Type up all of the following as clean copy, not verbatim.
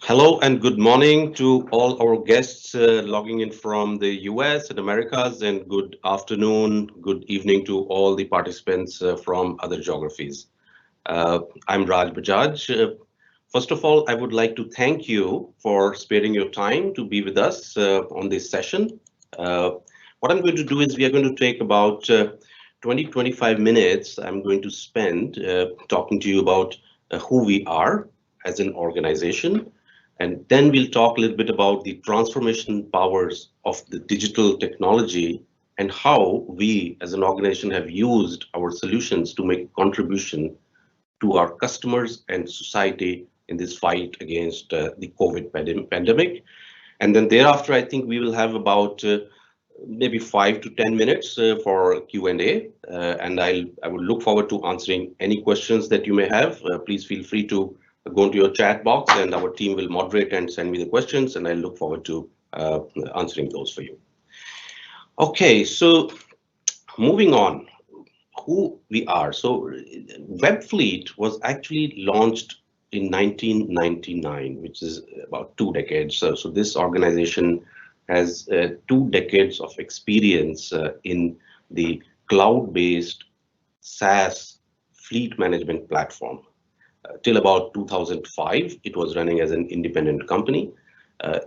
Hello and good morning to all our guests logging in from the US and Americas, and good afternoon, good evening to all the participants from other geographies. I'm Raj Bajaj. First of all, I would like to thank you for sparing your time to be with us on this session. Uh, what I'm going to do is we are going to take about 20-25 minutes. I'm going to spend talking to you about who we are as an organization, and then we'll talk a little bit about the transformation powers of the digital technology and how we as an organization have used our solutions to make contribution to our customers and society in this fight against the COVID pandemic. And then thereafter, I think we will have about maybe 5 to 10 minutes for Q&A, and I would look forward to answering any questions that you may have. Please feel free to go into your chat box, and our team will moderate and send me the questions, and I look forward to answering those for you. Okay, so moving on, who we are. So Webfleet was actually launched in 1999, which is about 2 decades. So this organization has 2 decades of experience in the cloud-based SaaS fleet management platform. Till about 2005, it was running as an independent company.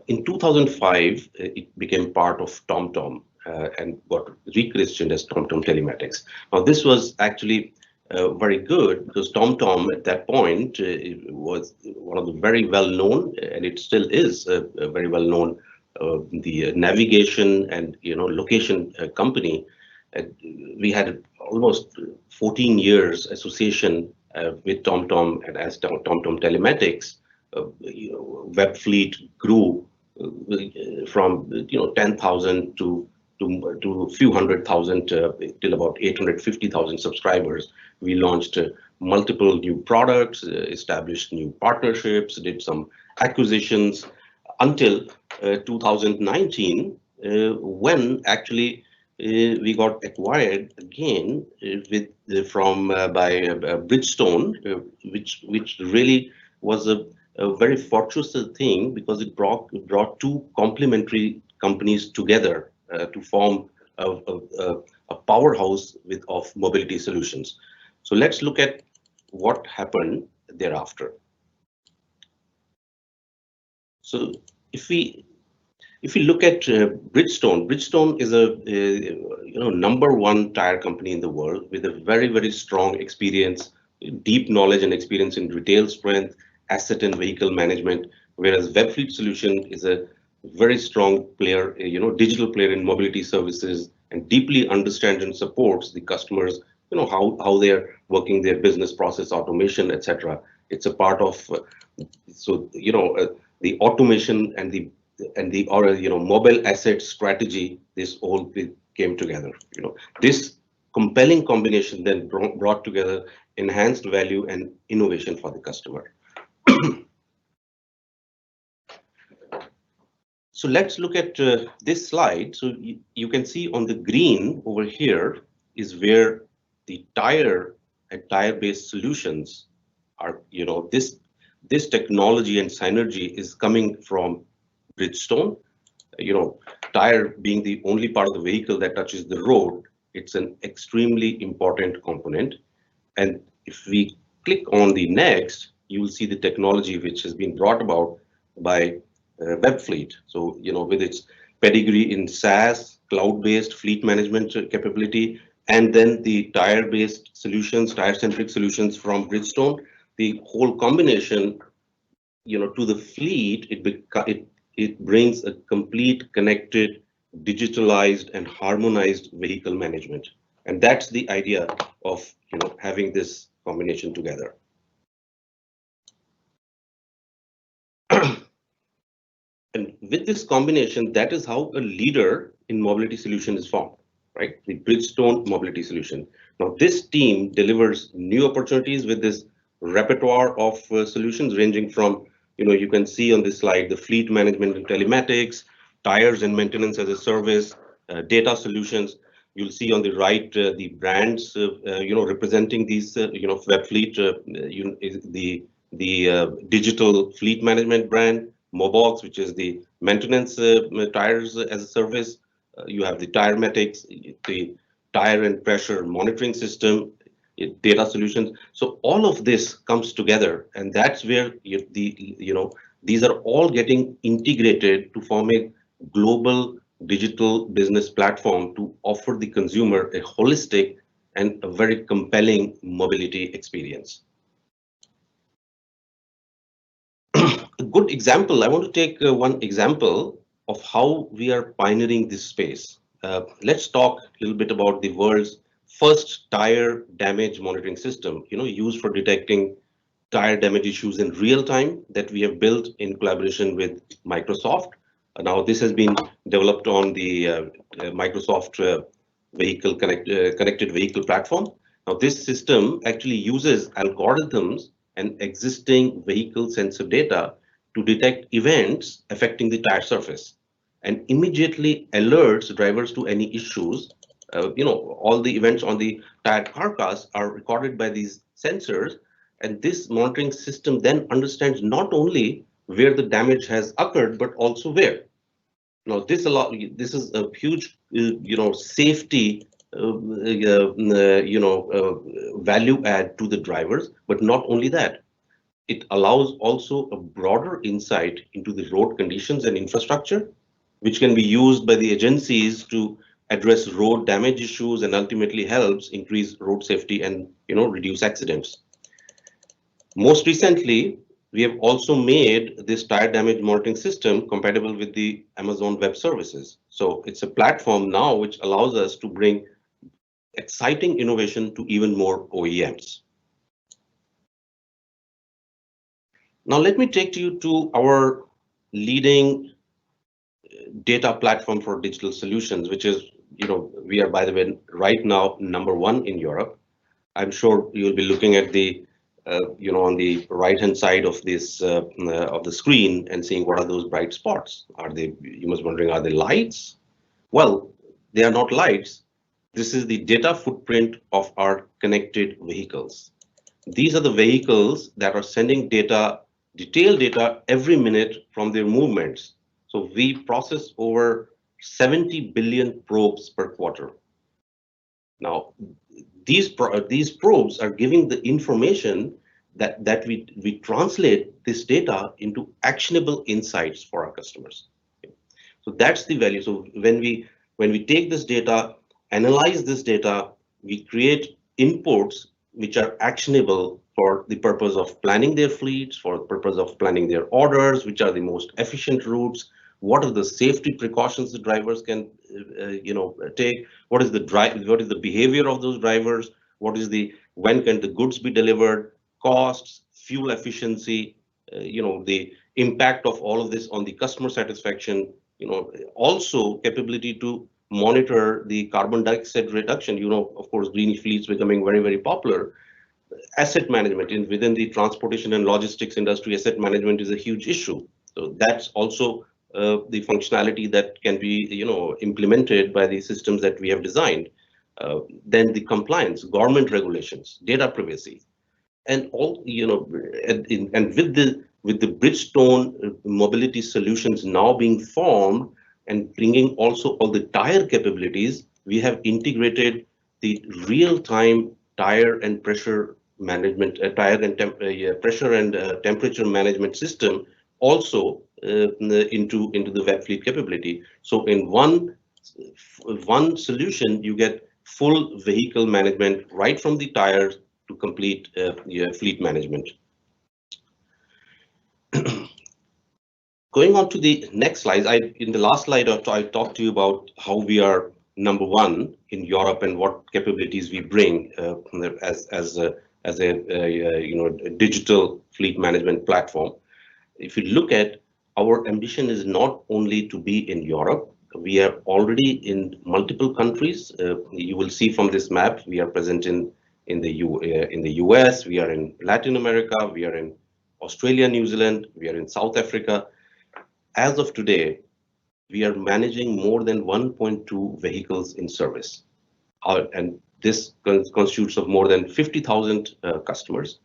In 2005, it became part of TomTom and got rechristened as TomTom Telematics. Now, this was actually very good because TomTom at that point was one of the very well known, and it still is a very well known, the navigation and location company. We had almost 14 years association with TomTom and as TomTom Telematics. Webfleet grew from 10,000 to a few hundred thousand till about 850,000 subscribers. We launched multiple new products, established new partnerships, did some acquisitions until 2019, when actually we got acquired again from by Bridgestone, which really was a very fortuitous thing because it brought two complementary companies together to form a powerhouse of mobility solutions. So let's look at what happened thereafter. So if we look at Bridgestone, Bridgestone is a #1 tire company in the world with a very strong experience, deep knowledge and experience in retail strength, asset and vehicle management, whereas Webfleet Solution is a very strong player, digital player in mobility services, and deeply understands and supports the customers, how they're working their business process automation, etc. It's a part of the automation and the mobile asset strategy. This all came together. This compelling combination then brought together enhanced value and innovation for the customer. So let's look at this slide. So you can see on the green over here is where the tire and tire-based solutions are. This technology and synergy is coming from Bridgestone. Tire being the only part of the vehicle that touches the road, it's an extremely important component. And if we click on the next, you will see the technology which has been brought about by Webfleet. So, with its pedigree in SaaS, cloud-based fleet management capability, and then the tire-based solutions, tire-centric solutions from Bridgestone, the whole combination, to the fleet, it brings a complete, connected, digitalized, and harmonized vehicle management. And that's the idea of having this combination together. And with this combination, that is how a leader in mobility solution is formed, right? The Bridgestone mobility solution. Now, this team delivers new opportunities with this repertoire of solutions ranging from, you can see on this slide, the fleet management and telematics, tires and maintenance as a service, data solutions. You'll see on the right the brands, representing these, Webfleet, the the digital fleet management brand, Mobox, which is the maintenance tires as a service. You have the Tyrematics, the tire and pressure monitoring system, data solutions. So all of this comes together, and that's where these are all getting integrated to form a global digital business platform to offer the consumer a holistic and a very compelling mobility experience. A good example, I want to take one example of how we are pioneering this space. Let's talk a little bit about the world's first tire damage monitoring system, used for detecting tire damage issues in real time, that we have built in collaboration with Microsoft. Now, this has been developed on the Microsoft connected vehicle platform. Now, this system actually uses algorithms and existing vehicle sensor data to detect events affecting the tire surface and immediately alerts drivers to any issues. All the events on the tire carcass are recorded by these sensors, and this monitoring system then understands not only where the damage has occurred, but also where. Now, this is a huge, safety, value add to the drivers. But not only that, it allows also a broader insight into the road conditions and infrastructure, which can be used by the agencies to address road damage issues and ultimately helps increase road safety and reduce accidents. Most recently, we have also made this tire damage monitoring system compatible with the Amazon Web Services. So it's a platform now which allows us to bring exciting innovation to even more OEMs. Now let me take you to our leading data platform for digital solutions, which is, we are, by the way, right now #1 in Europe. I'm sure you'll be looking at the on the right-hand side of this of the screen and seeing what are those bright spots. Are they? You must be wondering, are they lights? Well, they are not lights. This is the data footprint of our connected vehicles. These are the vehicles that are sending data, detailed data every minute from their movements. So we process over 70 billion probes per quarter. Now, these probes are giving the information that we translate this data into actionable insights for our customers. So that's the value. So when we take this data, analyze this data, we create inputs which are actionable for the purpose of planning their fleets, for the purpose of planning their orders, which are the most efficient routes. What are the safety precautions the drivers can, take? What is the behavior of those drivers? When can the goods be delivered? Costs, fuel efficiency, the impact of all of this on the customer satisfaction. Also capability to monitor the carbon dioxide reduction. Of course, green fleets becoming very, very popular. Asset management within the transportation and logistics industry, asset management is a huge issue. So that's also the functionality that can be, implemented by the systems that we have designed. Then the compliance, government regulations, data privacy, and all, and with the Bridgestone mobility solutions now being formed and bringing also all the tire capabilities, we have integrated the real-time tire and pressure management, pressure and temperature management system also into the Webfleet capability. So in one solution, you get full vehicle management right from the tires to complete fleet management. Going on to the next slide, in the last slide I talked to you about how we are #1 in Europe and what capabilities we bring as a digital fleet management platform. If you look at, our ambition is not only to be in Europe. We are already in multiple countries. You will see from this map, we are present in the US, we are in Latin America, we are in Australia, New Zealand, we are in South Africa. As of today, we are managing more than 1.2 vehicles in service. And this constitutes of more than 50,000 customers.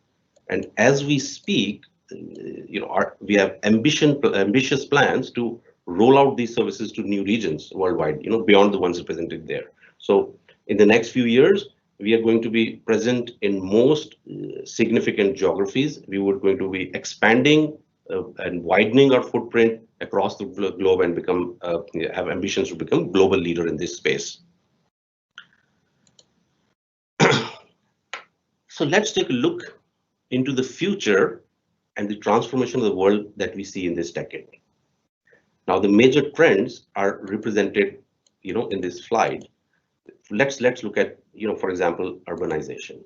And as we speak, we have ambitious plans to roll out these services to new regions worldwide, beyond the ones represented there. So in the next few years, we are going to be present in most significant geographies. We were going to be expanding and widening our footprint across the globe and have ambitions to become global leader in this space. So let's take a look into the future and the transformation of the world that we see in this decade. Now, the major trends are represented, in this slide. Let's look at, for example, urbanization.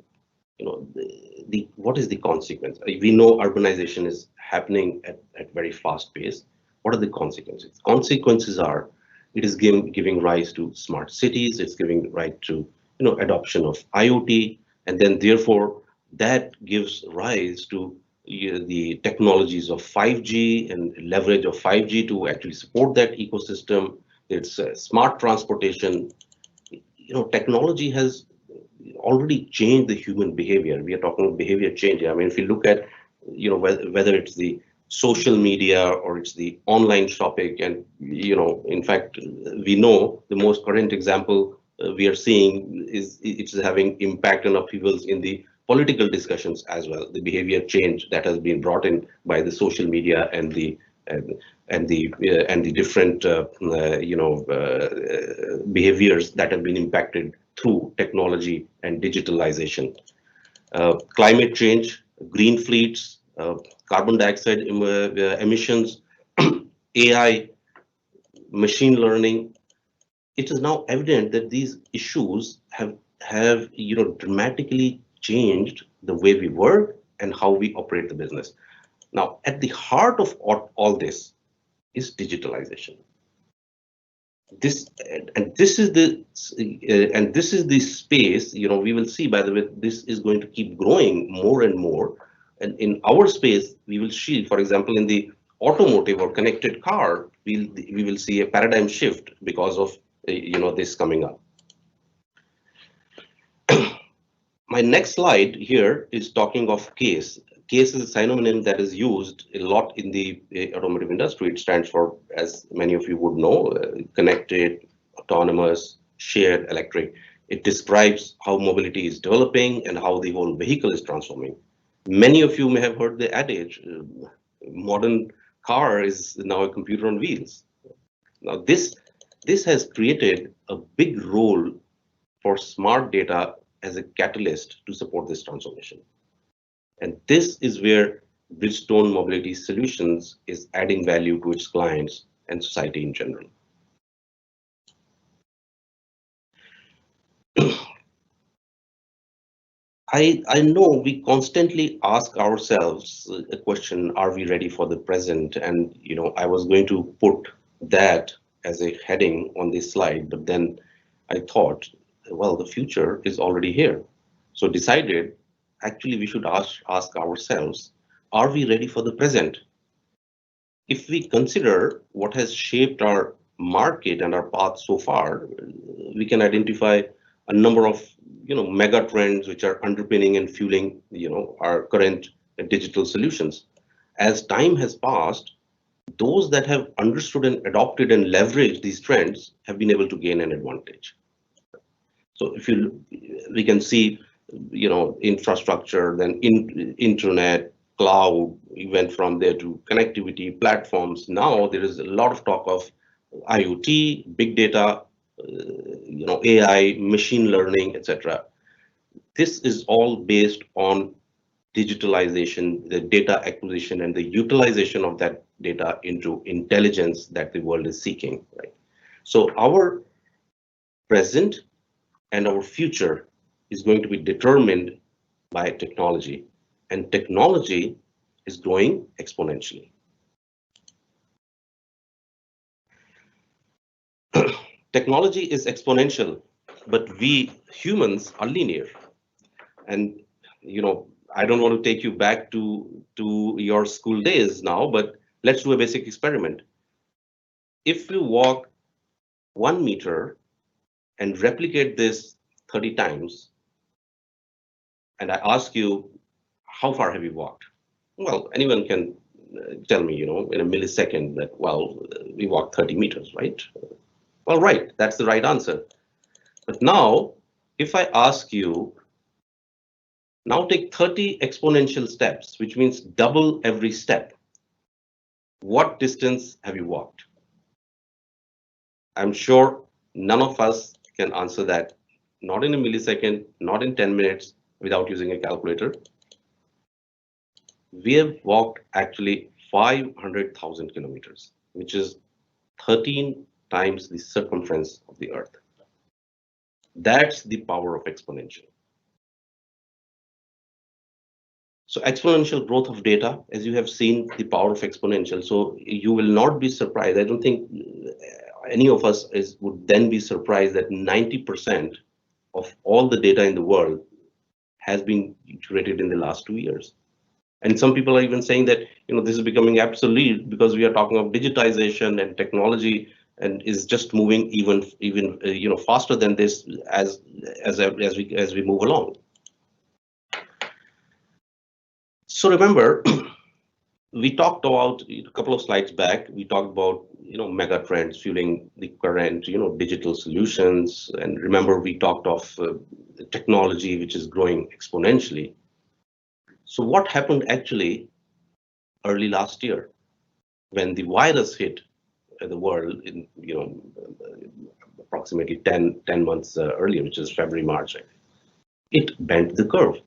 What is the consequence? We know urbanization is happening at very fast pace. What are the consequences? Consequences are it is giving rise to smart cities. It's giving rise to adoption of IoT, and then therefore that gives rise to the technologies of 5G and leverage of 5G to actually support that ecosystem. It's smart transportation. Technology has already changed the human behavior. We are talking about behavior change. I mean, if you look at, whether it's the social media or it's the online shopping, and in fact, we know the most current example we are seeing is it's having impact on upheavals in the political discussions as well. The behavior change that has been brought in by the social media and the different behaviors that have been impacted through technology and digitalization. Climate change, green fleets, carbon dioxide emissions, AI, machine learning. It is now evident that these issues have dramatically changed the way we work and how we operate the business. Now, at the heart of all this is digitalization. This is the space, we will see, by the way, this is going to keep growing more and more. And in our space, we will see, for example, in the automotive or connected car, we will see a paradigm shift because of this coming up. My next slide here is talking of CASE. CASE is a synonym that is used a lot in the automotive industry. It stands for, as many of you would know, connected, autonomous, shared, electric. It describes how mobility is developing and how the whole vehicle is transforming. Many of you may have heard the adage, modern car is now a computer on wheels. Now this has created a big role for smart data as a catalyst to support this transformation. And this is where Bridgestone Mobility Solutions is adding value to its clients and society in general. I know we constantly ask ourselves a question, are we ready for the present? And I was going to put that as a heading on this slide, but then I thought, well, the future is already here. So decided, actually, we should ask ourselves, are we ready for the present? If we consider what has shaped our market and our path so far, we can identify a number of mega trends which are underpinning and fueling our current digital solutions. As time has passed, those that have understood and adopted and leveraged these trends have been able to gain an advantage. So we can see infrastructure, then internet, cloud, we went from there to connectivity platforms. Now there is a lot of talk of IoT, big data, AI, machine learning, etc. This is all based on digitalization, the data acquisition, and the utilization of that data into intelligence that the world is seeking. Right. So our present and our future is going to be determined by technology, and technology is growing exponentially. Technology is exponential, but we humans are linear. And I don't want to take you back to your school days now, but let's do a basic experiment. If you walk 1 meter and replicate this 30 times, and I ask you, how far have you walked? Well, anyone can tell me, in a millisecond that, well, we walked 30 meters, right? Well, right, that's the right answer. But now, if I ask you, now take 30 exponential steps, which means double every step. What distance have you walked? I'm sure none of us can answer that, not in a millisecond, not in 10 minutes, without using a calculator. We have walked actually 500,000 kilometers, which is 13 times the circumference of the Earth. That's the power of exponential. So exponential growth of data, as you have seen, the power of exponential. So you will not be surprised. I don't think any of us would then be surprised that 90% of all the data in the world has been curated in the last 2 years. And some people are even saying that this is becoming obsolete because we are talking of digitization and technology, and is just moving even faster than this as we move along. So remember, we talked about a couple of slides back. We talked about mega trends fueling the current digital solutions, and remember we talked of technology which is growing exponentially. So what happened actually early last year when the virus hit the world in approximately 10 months earlier, which is February, March? It bent the curve.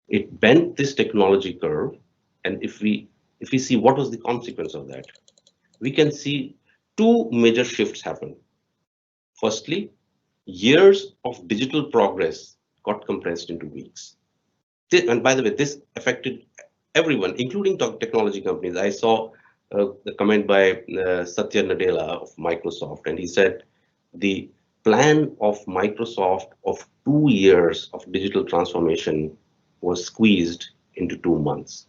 It bent this technology curve, and if we see what was the consequence of that, we can see two major shifts happen. Firstly, years of digital progress got compressed into weeks. And by the way, this affected everyone, including technology companies. I saw the comment by Satya Nadella of Microsoft, and he said the plan of Microsoft of 2 years of digital transformation was squeezed into 2 months.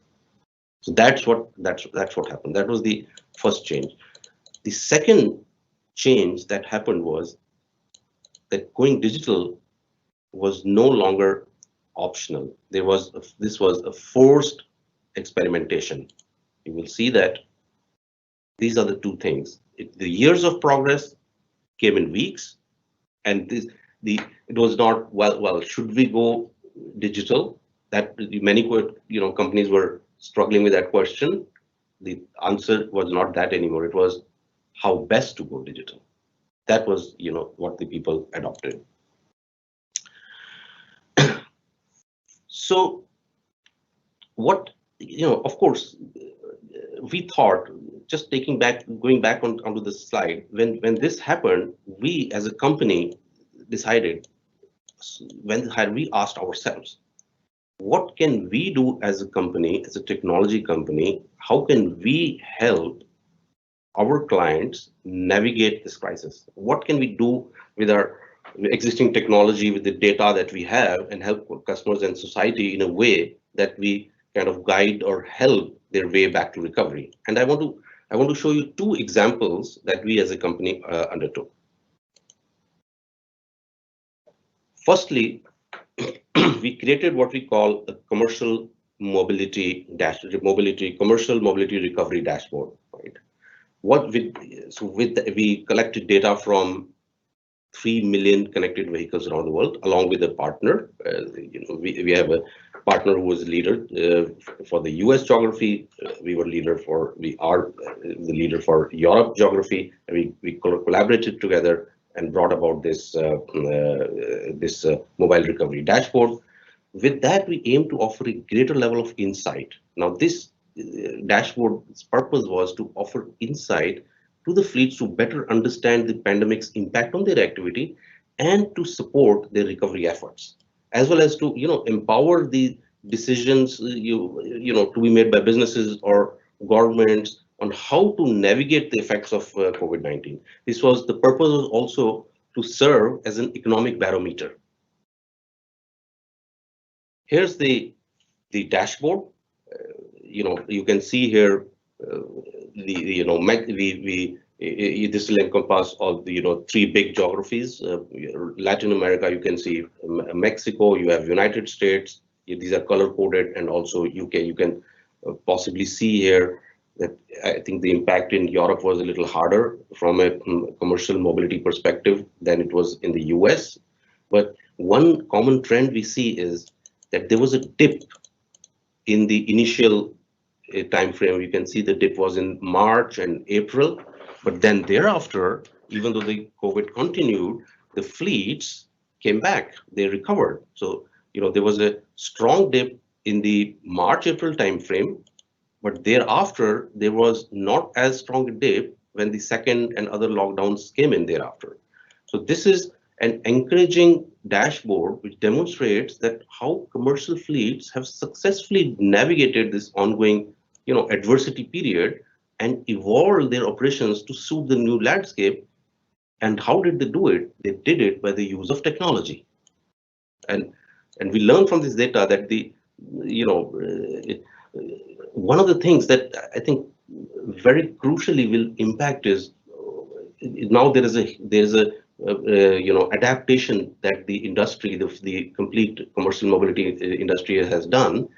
So that's what happened. That was the first change. The second change that happened was that going digital was no longer optional. This was a forced experimentation. You will see that these are the two things. The years of progress came in weeks, and it was not, well, should we go digital? That many companies were struggling with that question. The answer was not that anymore. It was how best to go digital. That was what the people adopted. So what, of course, we thought, just going back onto the slide, when this happened, we as a company decided, when had we asked ourselves, what can we do as a company, as a technology company? How can we help our clients navigate this crisis? What can we do with our existing technology, with the data that we have, and help customers and society in a way that we kind of guide or help their way back to recovery? And I want to show you two examples that we as a company undertook. Firstly, we created what we call a commercial mobility recovery dashboard. Right? We collected data from 3 million connected vehicles around the world, along with a partner. We have a partner who was leader for the US geography. We are the leader for Europe geography. And we collaborated together and brought about this mobile recovery dashboard. With that, we aim to offer a greater level of insight. Now, this dashboard's purpose was to offer insight to the fleets to better understand the pandemic's impact on their activity and to support their recovery efforts, as well as to empower the decisions to be made by businesses or governments on how to navigate the effects of COVID-19. The purpose was also to serve as an economic barometer. Here's the dashboard. You can see here this will encompass all the 3 big geographies. Latin America, you can see Mexico, you have United States, These are color coded, and also UK. You can possibly see here that I think the impact in Europe was a little harder from a commercial mobility perspective than it was in the US. But one common trend we see is that there was a dip in the initial time frame. You can see the dip was in March and April, but then thereafter, even though the COVID continued, the fleets came back, they recovered. So, there was a strong dip in the March-April timeframe, but thereafter, there was not as strong a dip when the second and other lockdowns came in thereafter. So this is an encouraging dashboard which demonstrates that how commercial fleets have successfully navigated this ongoing, adversity period and evolved their operations to suit the new landscape. And how did they do it? They did it by the use of technology. And and we learn from this data that one of the things that I think very crucially will impact is now there is a adaptation that the industry, the complete commercial mobility industry has done.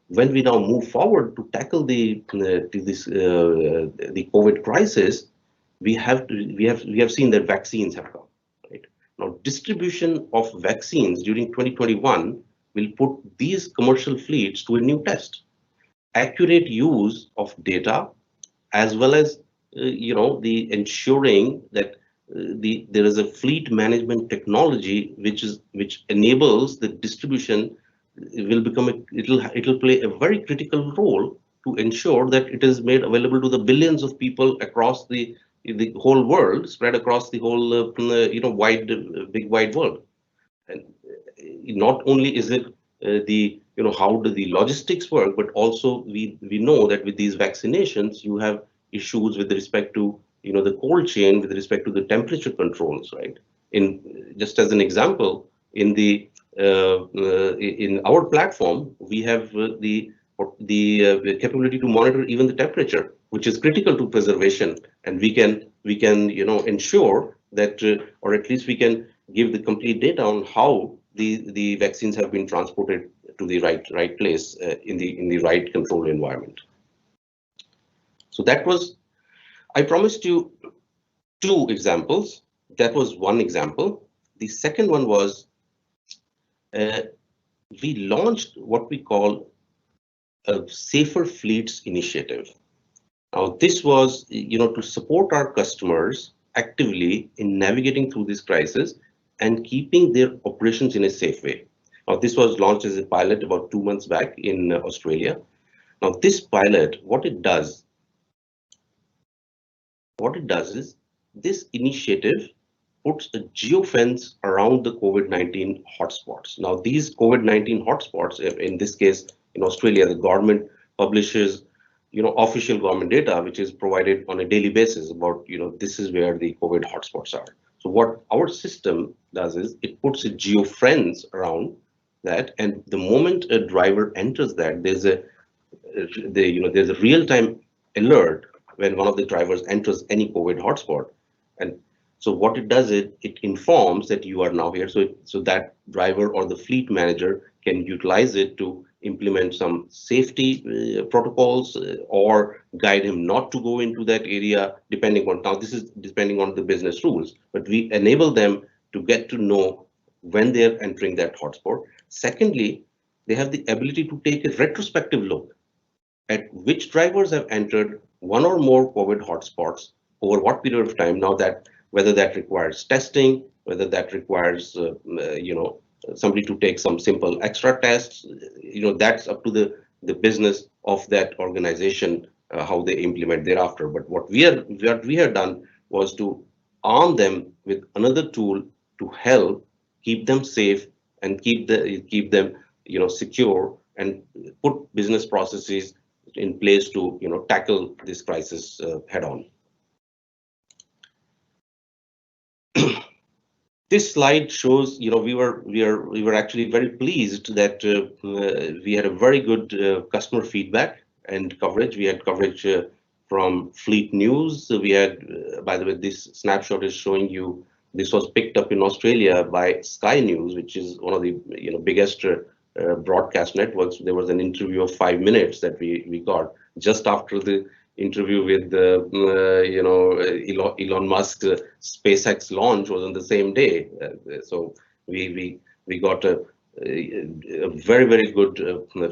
When we now move forward to tackle the COVID crisis, we have seen that vaccines have come. Right now, distribution of vaccines during 2021 will put these commercial fleets to a new test. Accurate use of data, as well as the ensuring that there is a fleet management technology which enables the distribution, will become it'll play a very critical role to ensure that it is made available to the billions of people across the whole world, spread across the whole big wide world. And not only is it the how do the logistics work, but also we know that with these vaccinations you have issues with respect to the cold chain, with respect to the temperature controls, right? In just as an example, in our platform we have the capability to monitor even the temperature, which is critical to preservation, and we can ensure that or at least we can give the complete data on how the vaccines have been transported to the right place in the right control environment. So that was, I promised you two examples. That was one example. The second one was we launched what we call a Safer Fleets initiative. Now, this was to support our customers actively in navigating through this crisis and keeping their operations in a safe way. Now, this was launched as a pilot about 2 months back in Australia. Now, this pilot, what it does is this initiative puts a geofence around the COVID-19 hotspots. Now, these COVID-19 hotspots, in this case, in Australia, the government publishes official government data, which is provided on a daily basis about, this is where the COVID hotspots are. So what our system does is it puts a geofence around that, and the moment a driver enters that, there's a real-time alert when one of the drivers enters any COVID hotspot. And so what it does is it informs that you are now here. So that driver or the fleet manager can utilize it to implement some safety protocols or guide him not to go into that area, depending on, now this is depending on the business rules, but we enable them to get to know when they're entering that hotspot. Secondly, they have the ability to take a retrospective look at which drivers have entered one or more COVID hotspots over what period of time. Now, that whether that requires testing, whether that requires somebody to take some simple extra tests, that's up to the business of that organization, how they implement thereafter. But what we have done was to arm them with another tool to help keep them safe and keep them secure, and put business processes in place to tackle this crisis head on. This slide shows, we were actually very pleased that we had a very good customer feedback and coverage. We had coverage from Fleet News. We had, by the way, this snapshot is showing you, this was picked up in Australia by Sky News, which is one of the biggest broadcast networks. There was an interview of 5 minutes that we got just after the interview with Elon Musk. SpaceX launch was on the same day, so we got a very good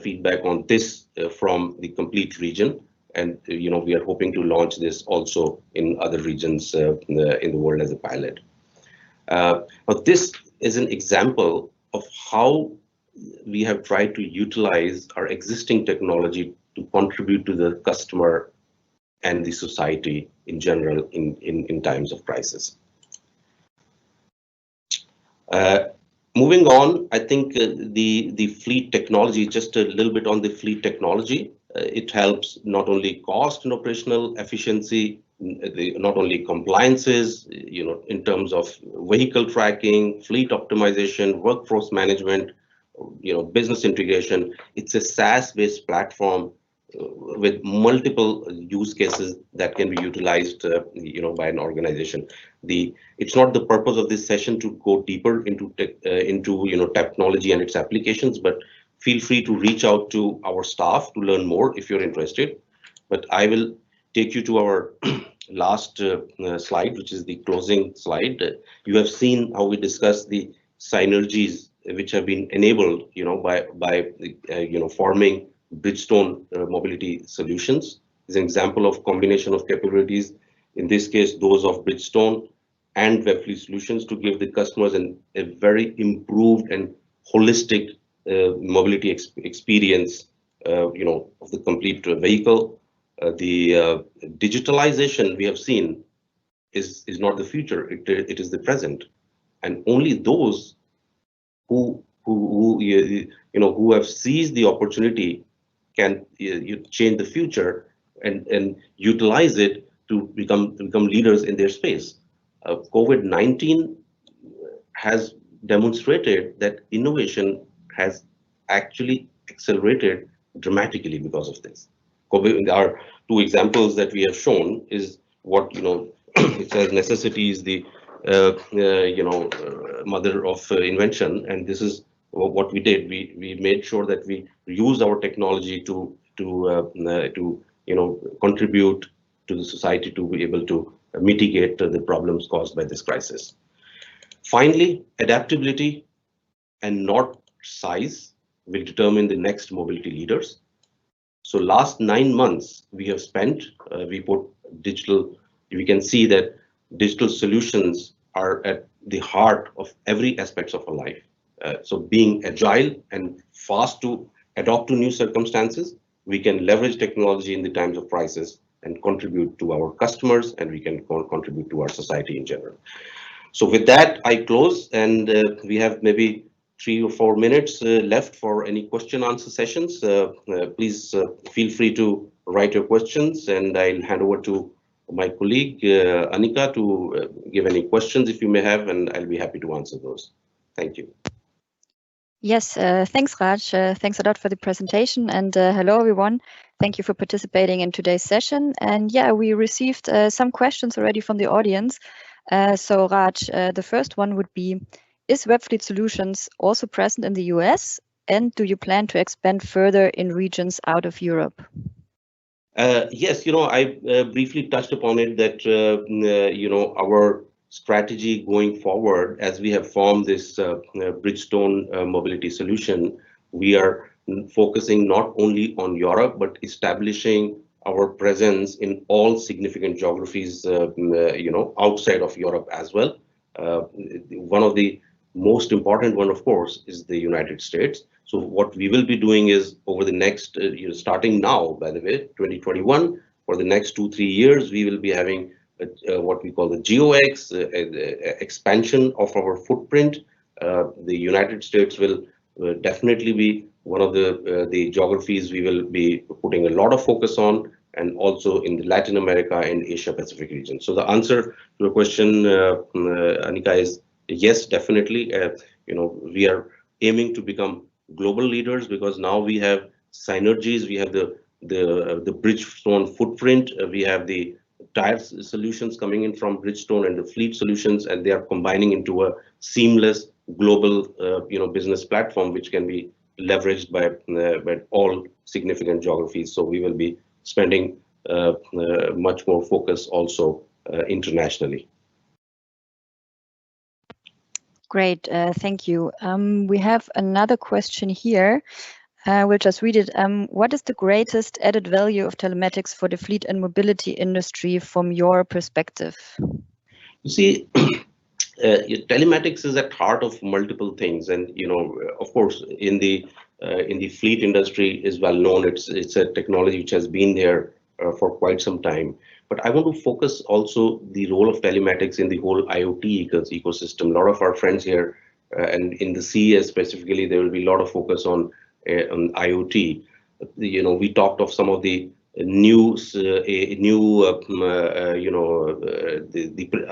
feedback on this from the complete region, and we are hoping to launch this also in other regions in the world as a pilot. But this is an example of how we have tried to utilize our existing technology to contribute to the customer and the society in general in times of crisis. Moving on, I think the fleet technology, just a little bit on the fleet technology, it helps not only cost and operational efficiency, not only compliances, in terms of vehicle tracking, fleet optimization, workforce management, business integration. It's a SaaS-based platform with multiple use cases that can be utilized, by an organization. It's not the purpose of this session to go deeper into technology and its applications, but feel free to reach out to our staff to learn more if you're interested. But I will take you to our last slide, which is the closing slide. You have seen how we discussed the synergies which have been enabled, by forming Bridgestone Mobility Solutions. Is an example of combination of capabilities. In this case, those of Bridgestone and Webfleet Solutions to give the customers a very improved and holistic mobility experience, of the complete vehicle. The digitalization we have seen is not the future; it is the present, and only those who have seized the opportunity can change the future and utilize it to become leaders in their space. COVID-19 has demonstrated that innovation has actually accelerated dramatically because of this. Our two examples that we have shown is what it says necessity is the mother of invention, and this is what we did. We made sure that we use our technology to contribute to the society to be able to mitigate the problems caused by this crisis. Finally, adaptability and not size will determine the next mobility leaders. So last 9 months we have spent, we put digital, we can see that digital solutions are at the heart of every aspect of our life. So being agile and fast to adapt to new circumstances, we can leverage technology in the times of crisis and contribute to our customers, and we can contribute to our society in general. So with that, I close, and we have maybe 3 or 4 minutes left for any question answer sessions. Please feel free to write your questions, and I'll hand over to my colleague Anika to give any questions if you may have, and I'll be happy to answer those. Thank you. Yes, thanks, Raj. Thanks a lot for the presentation, and hello, everyone. Thank you for participating in today's session. And yeah, we received some questions already from the audience. So Raj, the first one would be, is Webfleet Solutions also present in the US? And do you plan to expand further in regions out of Europe? Yes, I briefly touched upon it that, our strategy going forward, as we have formed this Bridgestone Mobility Solution, we are focusing not only on Europe, but establishing our presence in all significant geographies, outside of Europe as well. One of the most important one, of course, is the United States. So what we will be doing is over the next, starting now, by the way, 2021, for the next 2-3 years, we will be having what we call the GeoX expansion of our footprint. The United States will definitely be one of the geographies we will be putting a lot of focus on, and also in the Latin America and Asia Pacific region. So the answer to your question, Anika, is yes, definitely. We are aiming to become global leaders because now we have synergies. We have the Bridgestone footprint. We have the tire solutions coming in from Bridgestone and the fleet solutions, and they are combining into a seamless global business platform which can be leveraged by all significant geographies. So we will be spending much more focus also internationally. Great, thank you. We have another question here. We'll just read it. What is the greatest added value of telematics for the fleet and mobility industry from your perspective? You see, telematics is at heart of multiple things, and of course, in the fleet industry is well known. It's a technology which has been there for quite some time. But I want to focus also the role of telematics in the whole IoT ecosystem. A lot of our friends here and in the CES specifically, there will be a lot of focus on IoT. We talked of some of the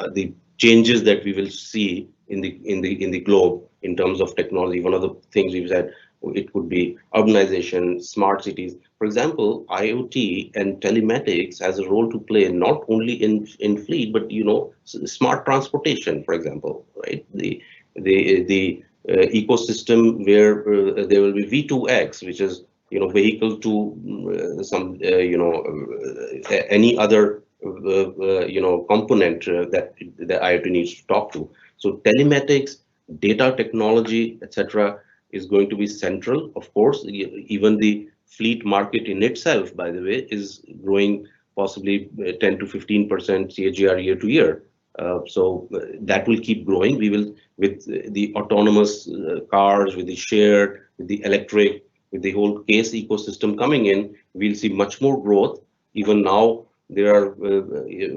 the changes that we will see in the globe in terms of technology. One of the things we've said, it could be urbanization, smart cities. For example, IoT and telematics has a role to play not only in fleet, but smart transportation, for example, right? The ecosystem where there will be V2X, which is vehicle to any other component that the IoT needs to talk to. So telematics, data technology, etc., is going to be central. Of course, even the fleet market in itself, by the way, is growing possibly 10 to 15% CAGR year to year. So that will keep growing. We will, with the autonomous cars, with the shared, with the electric, with the whole case ecosystem coming in, we'll see much more growth. Even now, there are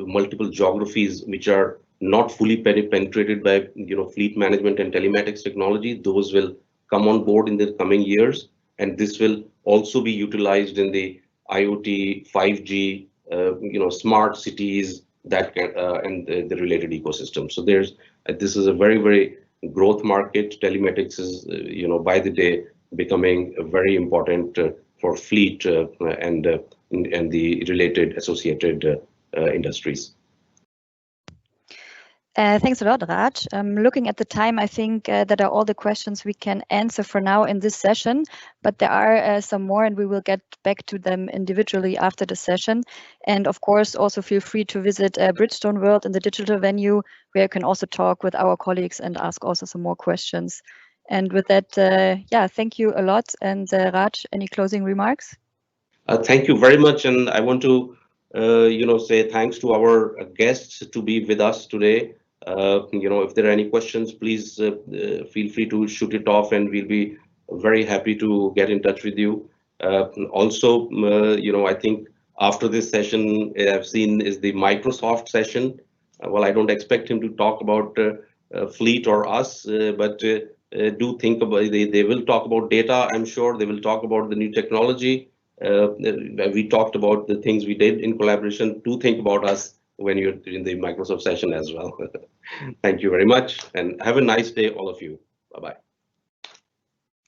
multiple geographies which are not fully penetrated by fleet management and telematics technology. Those will come on board in the coming years, and this will also be utilized in the IoT, 5G, smart cities that can and the related ecosystem. So this is a very growth market. Telematics is by the day becoming very important for fleet and the related associated industries. Thanks a lot, Raj. Looking at the time, I think that are all the questions we can answer for now in this session, but there are some more and we will get back to them individually after the session. And of course, also feel free to visit Bridgestone World in the digital venue, where you can also talk with our colleagues and ask also some more questions. And with that, thank you a lot. And Raj, any closing remarks? Thank you very much. And I want to, say thanks to our guests to be with us today. If there are any questions, please feel free to shoot it off, and we'll be very happy to get in touch with you. Also, I think after this session, I've seen is the Microsoft session. Well, I don't expect him to talk about fleet or us, but do think about they will talk about data. I'm sure they will talk about the new technology. We talked about the things we did in collaboration. Do think about us when you're in the Microsoft session as well. Thank you very much, and have a nice day, all of you. Bye-bye.